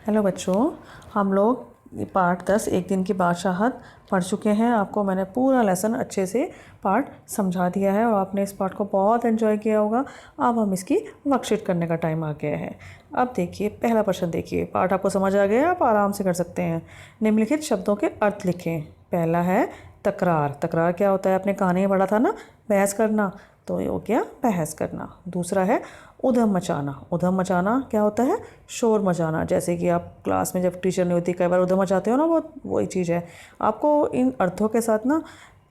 Hello बच्चों, हम लोग पार्ट 10 एक दिन की बादशाहत पढ़ चुके हैं। आपको मैंने पूरा लेसन अच्छे से पार्ट समझा दिया है और आपने इस पार्ट को बहुत एंजॉय किया होगा। अब हम इसकी वर्कशीट करने का टाइम आ गया है। अब देखिए, पहला प्रश्न देखिए। पार्ट आपको समझ आ गया है, आप आराम से कर सकते हैं। निम्नलिखित शब्दों के अर्थ लिखें। पहला है तकरार। तकरार क्या होता है? आपने कहानी में पढ़ा था ना, बहस करना, तो ये हो गया बहस करना। दूसरा है उधम मचाना। उधम मचाना क्या होता है? शोर मचाना। जैसे कि आप क्लास में जब टीचर नहीं होती, कई बार उधम मचाते हो ना, वो वही चीज़ है। आपको इन अर्थों के साथ ना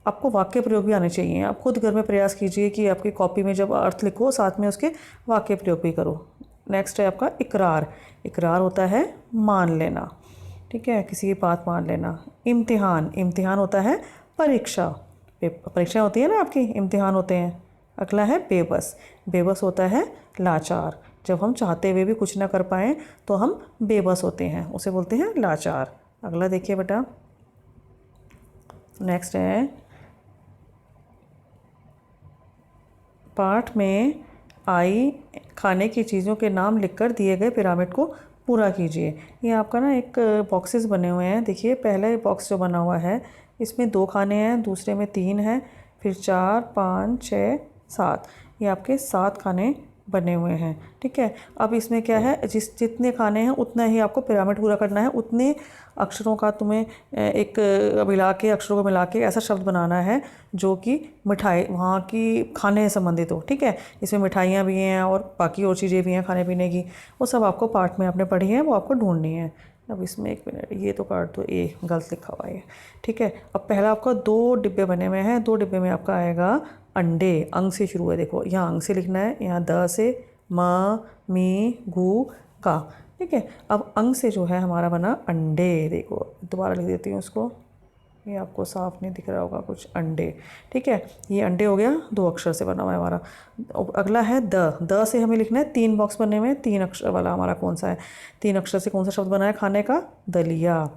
आपको वाक्य प्रयोग भी आने चाहिए। आप खुद घर में प्रयास कीजिए कि आपकी कॉपी में जब अर्थ लिखो, साथ में उसके वाक्य प्रयोग भी करो। नेक्स्ट है आपका इकरार। इकरार होता है मान लेना, ठीक है, किसी की बात मान लेना। इम्तिहान। इम्तिहान होता है परीक्षा। परीक्षा होती है ना आपकी, इम्तिहान होते हैं। अगला है बेबस। बेबस होता है लाचार। जब हम चाहते हुए भी कुछ ना कर पाएँ तो हम बेबस होते हैं, उसे बोलते हैं लाचार। अगला देखिए बेटा, नेक्स्ट है पाठ में आई खाने की चीज़ों के नाम लिखकर दिए गए पिरामिड को पूरा कीजिए। ये आपका ना एक बॉक्सेस बने हुए हैं। देखिए, पहला बॉक्स जो बना हुआ है इसमें 2 खाने हैं, दूसरे में 3 हैं, फिर 4, 5, 6, 7। ये आपके 7 खाने बने हुए हैं, ठीक है। अब इसमें क्या है, जितने खाने हैं उतना ही आपको पिरामिड पूरा करना है। उतने अक्षरों का तुम्हें एक मिला के, अक्षरों को मिला के ऐसा शब्द बनाना है जो कि मिठाई, वहाँ की खाने से संबंधित हो, ठीक है। इसमें मिठाइयाँ भी हैं और बाकी और चीज़ें भी हैं खाने पीने की। वो सब आपको पार्ट में आपने पढ़ी हैं, वो आपको ढूंढनी है। अब इसमें 1 मिनट, ये तो काट दो, ए गलत लिखा हुआ है, ठीक है। अब पहला आपका 2 डिब्बे बने हुए हैं। 2 डिब्बे में आपका आएगा अंडे। अंग से शुरू है, देखो यहाँ अंग से लिखना है, यहाँ द से, म, मी, गु, का, ठीक है। अब अंग से जो है हमारा बना अंडे। देखो दोबारा लिख देती हूँ उसको, ये आपको साफ नहीं दिख रहा होगा कुछ, अंडे, ठीक है। ये अंडे हो गया, 2 अक्षर से बना हुआ है हमारा। अगला है द से हमें लिखना है 3 बॉक्स बने हुए हैं। 3 अक्षर वाला हमारा कौन सा है? 3 अक्षर से कौन सा शब्द बना है खाने का? दलिया।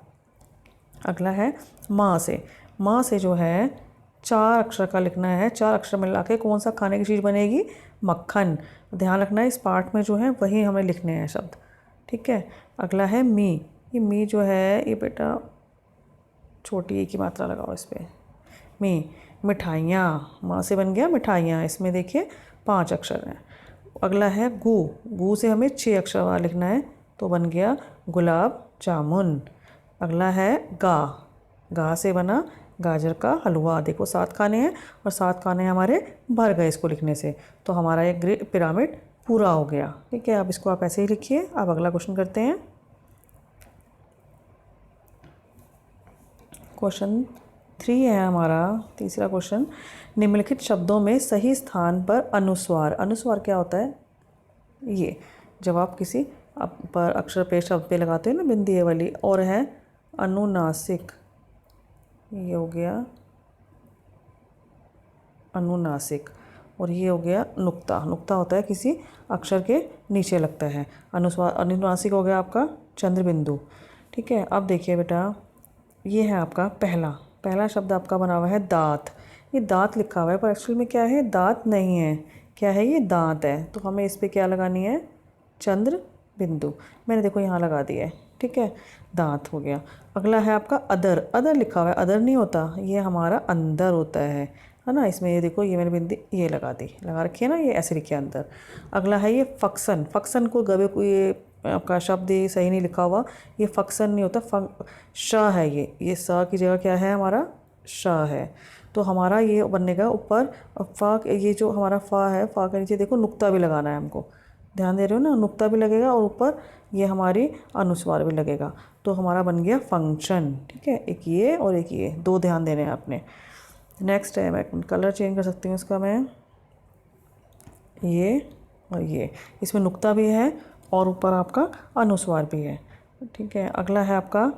अगला है माँ से। माँ से जो है 4 अक्षर का लिखना है। 4 अक्षर मिला के कौन सा खाने की चीज़ बनेगी? मक्खन। ध्यान रखना है, इस पार्ट में जो है वही हमें लिखने हैं शब्द, ठीक है। अगला है मी। ये मी जो है, ये बेटा छोटी एक की मात्रा लगाओ इस पर। मी, मिठाइयाँ। माँ से बन गया मिठाइयाँ। इसमें देखिए 5 अक्षर हैं। अगला है गु। गु से हमें 6 अक्षर वाला लिखना है, तो बन गया गुलाब जामुन। अगला है गा। गा से बना गाजर का हलवा। देखो 7 खाने हैं और 7 खाने हमारे भर गए इसको लिखने से, तो हमारा एक पिरामिड पूरा हो गया, ठीक है। अब इसको आप ऐसे ही लिखिए। अब अगला क्वेश्चन करते हैं। क्वेश्चन 3 है हमारा, तीसरा क्वेश्चन। निम्नलिखित शब्दों में सही स्थान पर अनुस्वार। अनुस्वार क्या होता है? ये जब आप किसी पर अक्षर पे शब्द पे लगाते हो ना, बिंदी ये वाली। और है अनुनासिक, ये हो गया अनुनासिक। और ये हो गया नुक्ता। नुक्ता होता है किसी अक्षर के नीचे लगता है। अनुस्वार, अनुनासिक हो गया आपका चंद्र बिंदु, ठीक है। अब देखिए बेटा, ये है आपका पहला शब्द आपका बना हुआ है दांत। ये दांत लिखा हुआ है पर एक्चुअल में क्या है? दांत नहीं है, क्या है? ये दांत है। तो हमें इस पर क्या लगानी है? चंद्र बिंदु। मैंने देखो यहाँ लगा दिया है, ठीक है। दांत हो गया। अगला है आपका अदर। अदर लिखा हुआ है, अदर नहीं होता, ये हमारा अंदर होता है ना। इसमें ये देखो, ये मैंने बिंदी ये लगा दी, लगा रखी है ना, ये ऐसे लिखिए अंदर। अगला है ये फक्सन। फक्सन को गबे को, ये आपका शब्द ये सही नहीं लिखा हुआ, ये फक्सन नहीं होता, श है ये स की जगह क्या है हमारा? श है। तो हमारा ये बनेगा ऊपर फा। ये जो हमारा फा है, फा के नीचे देखो नुक्ता भी लगाना है हमको, ध्यान दे रहे हो ना? नुक्ता भी लगेगा और ऊपर ये हमारी अनुस्वार भी लगेगा, तो हमारा बन गया फंक्शन, ठीक है। एक ये और एक ये, 2 ध्यान देने हैं आपने। नेक्स्ट है, मैं कलर चेंज कर सकती हूँ इसका, मैं ये और ये, इसमें नुक्ता भी है और ऊपर आपका अनुस्वार भी है, ठीक है। अगला है आपका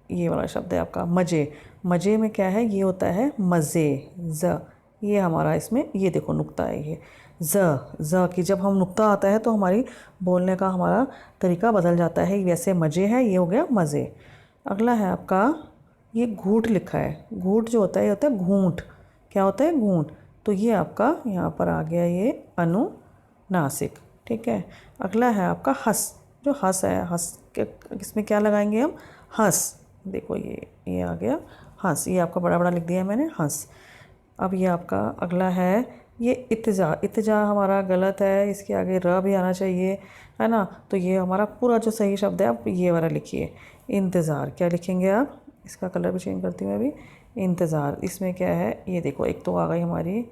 ये वाला शब्द है आपका मज़े। मज़े में क्या है? ये होता है मज़े, ज। ये हमारा इसमें ये देखो नुक्ता है, ये ज की जब हम नुक्ता आता है तो हमारी बोलने का हमारा तरीका बदल जाता है। वैसे मज़े है, ये हो गया मज़े। अगला है आपका ये घूंट लिखा है। घूंट जो होता है, ये होता है घूंट। क्या होता है? घूंट। तो ये आपका यहाँ पर आ गया ये अनुनासिक, ठीक है। अगला है आपका हंस। जो हंस है, हंस इसमें क्या लगाएंगे हम, हंस। देखो ये आ गया हंस, ये आपका बड़ा बड़ा लिख दिया है मैंने, हंस। अब ये आपका अगला है ये इत्तिजा। इत्तिजा हमारा गलत है, इसके आगे र भी आना चाहिए, है ना। तो ये हमारा पूरा जो सही शब्द है आप ये वाला लिखिए, इंतज़ार। क्या लिखेंगे आप, इसका कलर भी चेंज करती हूँ अभी। इंतज़ार, इसमें क्या है, ये देखो एक तो आ गई हमारी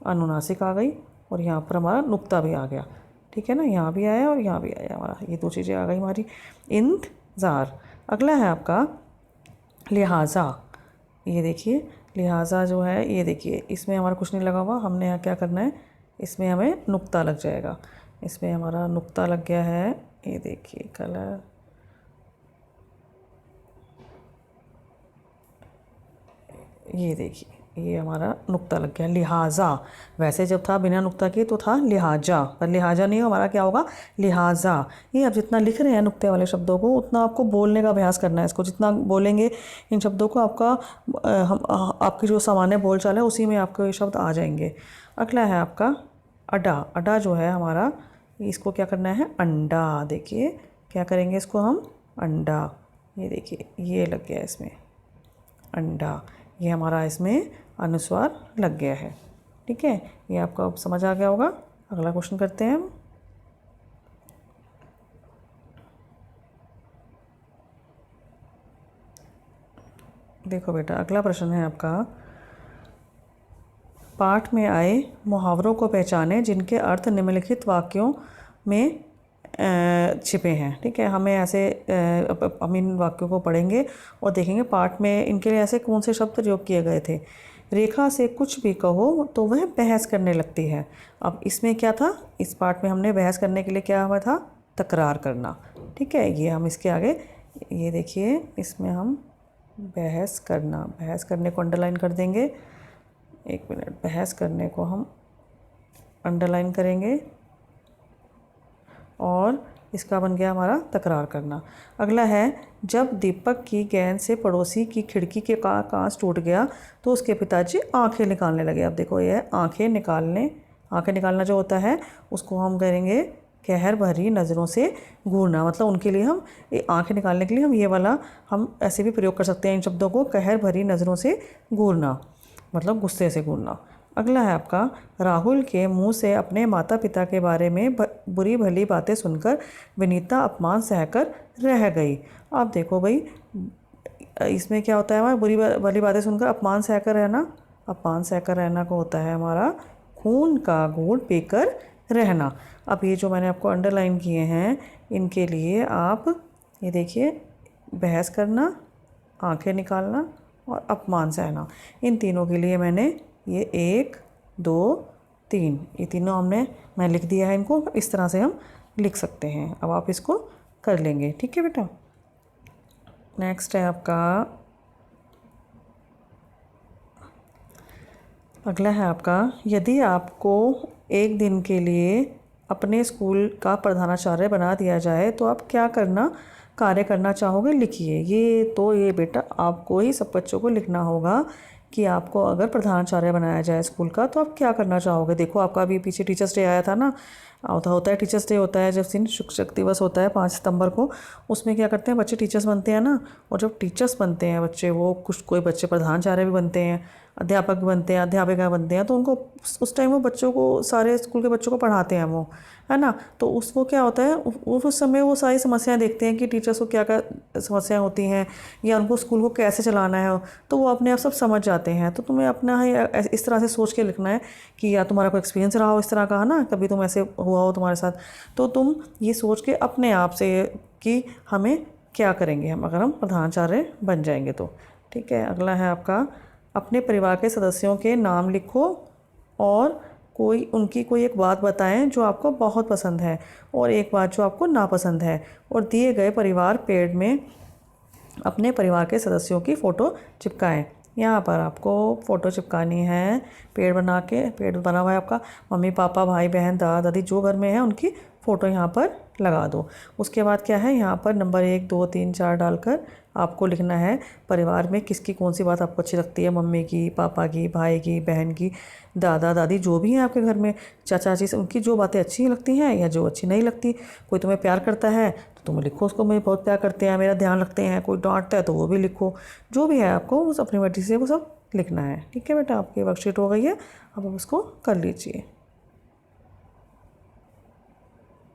अनुनासिक आ गई, और यहाँ पर हमारा नुक्ता भी आ गया, ठीक है ना। यहाँ भी आया और यहाँ भी आया हमारा, ये दो चीज़ें आ गई हमारी, इंतज़ार। अगला है आपका लिहाजा। ये देखिए लिहाजा जो है, ये देखिए इसमें हमारा कुछ नहीं लगा हुआ, हमने यहाँ क्या करना है, इसमें हमें नुक्ता लग जाएगा। इसमें हमारा नुक्ता लग गया है, ये देखिए कलर, ये देखिए ये हमारा नुक्ता लग गया, लिहाजा। वैसे जब था बिना नुक्ता के तो था लिहाजा, पर लिहाजा नहीं, हमारा क्या होगा, लिहाजा। ये आप जितना लिख रहे हैं नुक्ते वाले शब्दों को, उतना आपको बोलने का अभ्यास करना है। इसको जितना बोलेंगे इन शब्दों को, आपकी जो सामान्य बोलचाल है उसी में आपको ये शब्द आ जाएंगे। अगला है आपका अड्डा। अड्डा जो है हमारा, इसको क्या करना है, अंडा। देखिए क्या करेंगे इसको हम, अंडा। ये देखिए ये लग गया इसमें अंडा, ये हमारा इसमें अनुस्वार लग गया है, ठीक है। ये आपको अब समझ आ गया होगा। अगला क्वेश्चन करते हैं हम। देखो बेटा अगला प्रश्न है आपका, पाठ में आए मुहावरों को पहचाने जिनके अर्थ निम्नलिखित वाक्यों में छिपे हैं, ठीक है। हमें ऐसे हम इन वाक्यों को पढ़ेंगे और देखेंगे पाठ में इनके लिए ऐसे कौन से शब्द प्रयोग किए गए थे। रेखा से कुछ भी कहो तो वह बहस करने लगती है। अब इसमें क्या था, इस पाठ में हमने बहस करने के लिए क्या हुआ था, तकरार करना, ठीक है। ये हम इसके आगे, ये देखिए इसमें हम बहस करना, बहस करने को अंडरलाइन कर देंगे। एक मिनट, बहस करने को हम अंडरलाइन करेंगे, और इसका बन गया हमारा तकरार करना। अगला है, जब दीपक की गेंद से पड़ोसी की खिड़की के कांच टूट गया तो उसके पिताजी आंखें निकालने लगे। अब देखो ये आंखें निकालने, आंखें निकालना जो होता है उसको हम करेंगे कहर भरी नज़रों से घूरना। मतलब उनके लिए हम आंखें निकालने के लिए हम ये वाला हम ऐसे भी प्रयोग कर सकते हैं इन शब्दों को, कहर भरी नज़रों से घूरना, मतलब गुस्से से घूरना। अगला है आपका, राहुल के मुंह से अपने माता पिता के बारे में बुरी भली बातें सुनकर विनीता अपमान सहकर रह गई। अब देखो भाई इसमें क्या होता है हमारा, बुरी भली बातें सुनकर अपमान सहकर रहना। अपमान सहकर रहना को होता है हमारा खून का घूंट पीकर रहना। अब ये जो मैंने आपको अंडरलाइन किए हैं इनके लिए आप ये देखिए, बहस करना, आंखें निकालना और अपमान सहना, इन तीनों के लिए मैंने ये 1 2 3 ये तीनों मैं लिख दिया है। इनको इस तरह से हम लिख सकते हैं। अब आप इसको कर लेंगे, ठीक है बेटा। नेक्स्ट है आपका, अगला है आपका, यदि आपको एक दिन के लिए अपने स्कूल का प्रधानाचार्य बना दिया जाए तो आप क्या कार्य करना चाहोगे, लिखिए। ये बेटा आपको ही सब बच्चों को लिखना होगा कि आपको अगर प्रधानाचार्य बनाया जाए स्कूल का तो आप क्या करना चाहोगे। देखो आपका अभी पीछे टीचर्स डे आया था ना, होता है टीचर्स डे होता है, जब दिन शिक्षक दिवस होता है 5 सितंबर को, उसमें क्या करते हैं बच्चे टीचर्स बनते हैं ना। और जब टीचर्स बनते हैं बच्चे, वो कोई बच्चे प्रधानाचार्य भी बनते हैं, अध्यापक भी बनते हैं, अध्यापिका बनते हैं, तो उनको उस टाइम वो बच्चों को, सारे स्कूल के बच्चों को पढ़ाते हैं वो, है ना। तो उसको क्या होता है, उस समय वो सारी समस्याएं देखते हैं कि टीचर्स को क्या क्या समस्याएं होती हैं या उनको स्कूल को कैसे चलाना है, तो वो अपने आप सब समझ जाते हैं। तो तुम्हें अपना है इस तरह से सोच के लिखना है कि या तुम्हारा कोई एक्सपीरियंस रहा हो इस तरह का, है ना, कभी तुम ऐसे हुआ हो तुम्हारे साथ, तो तुम ये सोच के अपने आप से कि हमें क्या करेंगे हम अगर हम प्रधानाचार्य बन जाएंगे तो, ठीक है। अगला है आपका, अपने परिवार के सदस्यों के नाम लिखो और उनकी कोई एक बात बताएं जो आपको बहुत पसंद है और एक बात जो आपको नापसंद है, और दिए गए परिवार पेड़ में अपने परिवार के सदस्यों की फ़ोटो चिपकाएं। यहाँ पर आपको फ़ोटो चिपकानी है, पेड़ बना हुआ है आपका, मम्मी पापा भाई बहन दादा दादी जो घर में है उनकी फ़ोटो यहाँ पर लगा दो। उसके बाद क्या है, यहाँ पर नंबर 1 2 3 4 डालकर आपको लिखना है परिवार में किसकी कौन सी बात आपको अच्छी लगती है, मम्मी की, पापा की, भाई की, बहन की, दादा दादी जो भी हैं आपके घर में, चाचा चाची, उनकी जो बातें अच्छी लगती हैं या जो अच्छी नहीं लगती। कोई तुम्हें प्यार करता है तुम लिखो उसको, मुझे बहुत प्यार करते हैं, मेरा ध्यान रखते हैं, कोई डांटता है तो वो भी लिखो, जो भी है आपको उस अपनी मर्जी से वो सब लिखना है। ठीक है बेटा, आपकी वर्कशीट हो गई है, अब आप उसको कर लीजिए।